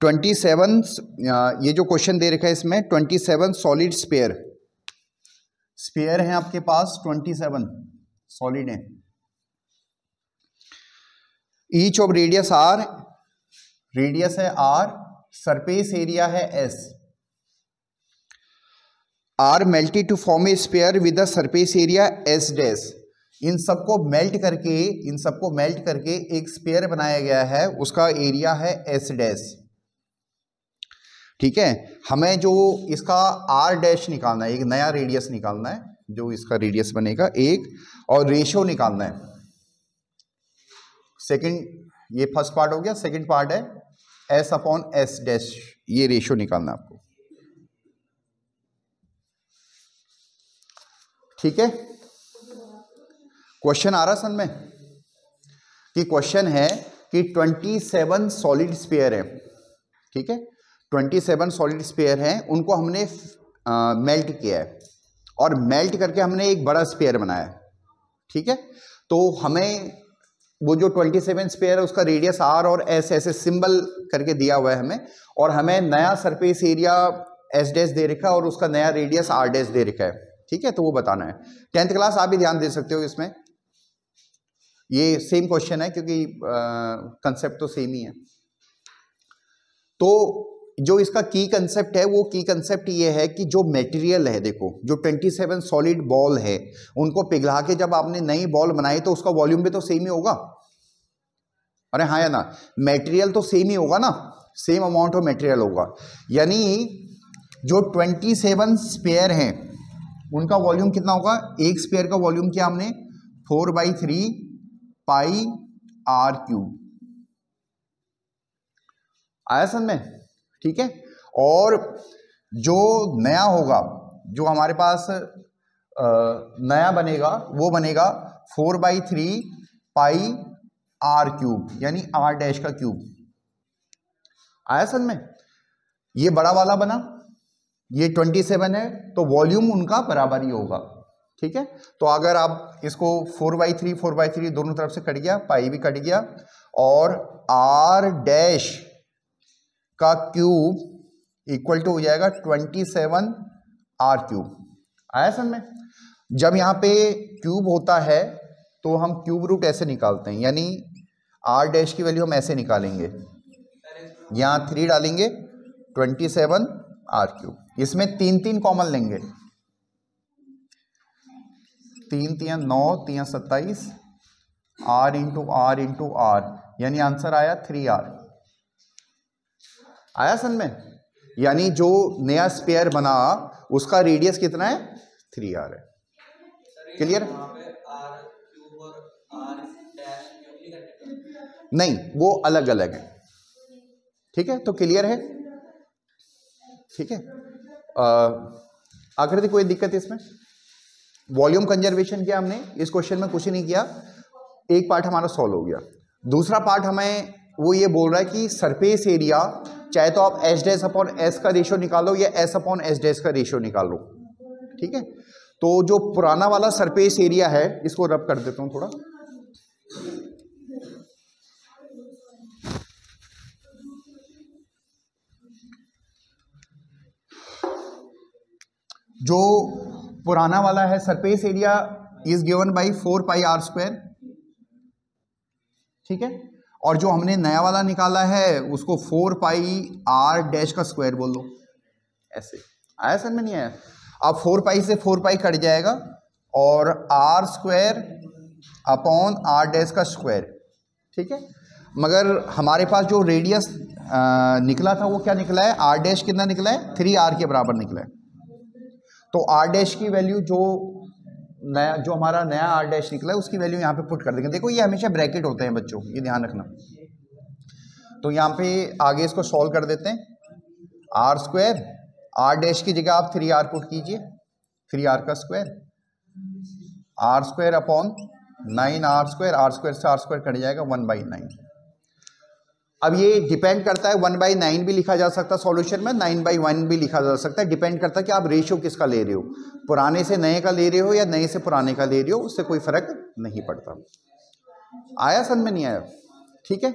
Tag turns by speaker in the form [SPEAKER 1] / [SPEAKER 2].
[SPEAKER 1] 27 ये जो क्वेश्चन दे रखा है इसमें 27 सॉलिड स्पेयर हैं आपके पास, 27 सॉलिड हैं। Each of radius R, radius है आर, सरफेस एरिया है S, are melted to form a sphere with the surface area S dash. इन सबको मेल्ट करके एक स्पेयर बनाया गया है, उसका एरिया है एस डैश। ठीक है, हमें जो इसका आर डैश निकालना है, एक नया रेडियस निकालना है, जो इसका रेडियस बनेगा एक, और रेशियो निकालना है। सेकंड, ये फर्स्ट पार्ट हो गया। सेकंड पार्ट है एस अपॉन एस डैश, ये रेशियो निकालना है आपको। ठीक है, क्वेश्चन आ रहा सन में कि क्वेश्चन है कि 27 सॉलिड स्पेयर है। ठीक है, 27 सॉलिड स्पेयर हैं, उनको हमने मेल्ट किया है और मेल्ट करके हमने एक बड़ा स्पेयर बनाया है। ठीक है, तो हमें वो जो 27 स्पेयर है उसका रेडियस आर और एस ऐसे सिंबल करके दिया हुआ है हमें, और हमें नया सरफेस एरिया एस डैश दे रखा है और उसका नया रेडियस आर डैश दे रखा है। ठीक है, तो वो बताना है। 10th क्लास आप भी ध्यान दे सकते हो इसमें, ये सेम क्वेश्चन है क्योंकि कंसेप्ट तो सेम ही है। तो जो इसका की कंसेप्ट है, वो की कंसेप्ट ये है कि जो मटेरियल है, देखो जो 27 सॉलिड बॉल है, उनको पिघला के जब आपने नई बॉल बनाई तो उसका वॉल्यूम भी तो सेम ही होगा। अरे हाँ या ना, मटेरियल तो सेम ही होगा ना, सेम अमाउंट ऑफ मटेरियल होगा। यानी जो 27 स्पेयर हैं उनका वॉल्यूम कितना होगा? एक स्पेयर का वॉल्यूम किया हमने 4/3 पाई आर क्यूब। आया समझ में? ठीक है, और जो नया होगा, जो हमारे पास नया बनेगा, वो बनेगा 4/3 पाई आर क्यूब, यानी आर डैश का क्यूब। आया समझ में? ये बड़ा वाला बना, ये 27 है, तो वॉल्यूम उनका बराबर ही होगा। ठीक है, तो अगर आप इसको 4/3 दोनों तरफ से कट गया, पाई भी कट गया, और आर डैश का क्यूब इक्वल टू हो जाएगा 27 आर क्यूब। आया समझ में? जब यहाँ पे क्यूब होता है तो हम क्यूब रूट ऐसे निकालते हैं, यानी आर डैश की वैल्यू हम ऐसे निकालेंगे, यहाँ 3 डालेंगे, 27 आर क्यूब। इसमें 3 कॉमन लेंगे, 3 3 9 3 27, आर इंटू आर, यानी आंसर आया 3R। आया समझ में? यानी जो नया स्पेयर बना उसका रेडियस कितना है? 3R है। क्लियर? नहीं, वो अलग अलग है। ठीक है, तो क्लियर है? ठीक है, आखिर कोई दिक्कत है इसमें? वॉल्यूम कंजर्वेशन किया हमने इस क्वेश्चन में, कुछ नहीं किया। एक पार्ट हमारा सॉल्व हो गया। दूसरा पार्ट हमें वो ये बोल रहा है कि सरफेस एरिया, चाहे तो आप एच डैश अपॉन एस का रेशियो निकालो या एस अपॉन एच डैश का रेशियो निकालो। ठीक है, तो जो पुराना वाला सरफेस एरिया है, इसको रब कर देता हूं थोड़ा। जो पुराना वाला है surface area is given by 4πr²। ठीक है, और जो हमने नया वाला निकाला है उसको 4πr डैश का स्क्वायर बोल लो, ऐसे। आया समझ में? नहीं आया? अब 4π से 4π कट जाएगा और r² अपॉन r डैश का स्क्वायर। ठीक है, मगर हमारे पास जो रेडियस निकला था वो क्या निकला है? r डैश कितना निकला है? 3R के बराबर निकला है। तो r डैश की वैल्यू जो हमारा नया r डैश निकला है उसकी वैल्यू यहाँ पे पुट कर देंगे। देखो ये हमेशा ब्रैकेट होते हैं बच्चों, ये ध्यान रखना। तो यहाँ पे आगे इसको सॉल्व कर देते हैं। r², r डैश की जगह आप 3R पुट कीजिए, 3R का square, r² upon 9r², r² से r² कट जाएगा 1/9। अब ये डिपेंड करता है, 1/9 भी लिखा जा सकता है सॉल्यूशन में, 9/1 भी लिखा जा सकता है। डिपेंड करता है कि आप रेशियो किसका ले रहे हो, पुराने से नए का ले रहे हो या नए से पुराने का ले रहे हो, उससे कोई फर्क नहीं पड़ता। आया समझ में? नहीं आया? ठीक है।